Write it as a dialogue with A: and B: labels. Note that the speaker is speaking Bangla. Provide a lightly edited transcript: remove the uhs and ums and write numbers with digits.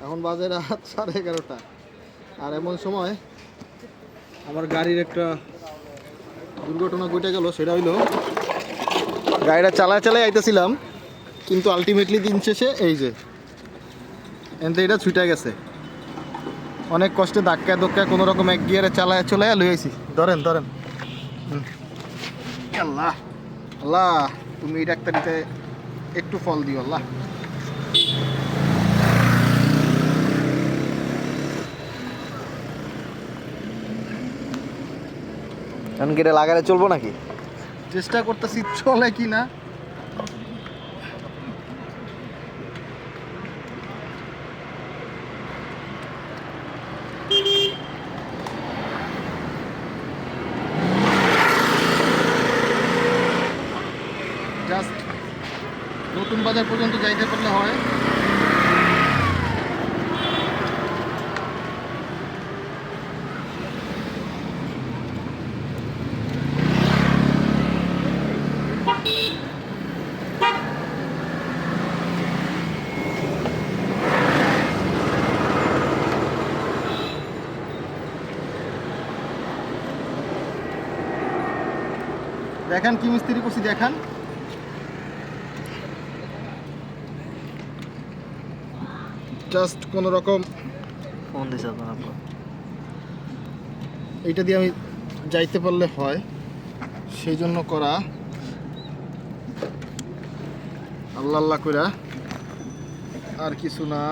A: এখন বাজে রাত 11:30 আর এমন সময় আমার গাড়ির একটা দুর্ঘটনা ঘটে গেল। সেটা হইলো গাড়িটা চালায় আইতেছিলাম, কিন্তু আলটিমেটলি দিন শেষে এই যে এনতে এটা ছুটে গেছে। অনেক কষ্টে ধাক্কায় কোনো রকম এক গিয়ারে চালায় চলে লই আইছি। ধরেন আল্লাহ আল্লাহ, তুমি এই ডাক্তারিতে একটু ফল দিও আল্লাহ।
B: এখন কি এটা লাগালে চলবো নাকি?
A: চেষ্টা করতেছি চলে কি না। জাস্ট নতুন বাজার পর্যন্ত যাইতে পারলে হয়। দেখান কি মিস্ত্রি করছি, দেখান। জাস্ট কোনো রকম
B: ফোন দিছে
A: এইটা দিয়ে আমি যাইতে পারলে হয়, সেই জন্য করা। আল্লাহ আল্লাহ কইরা, আর কিছু না।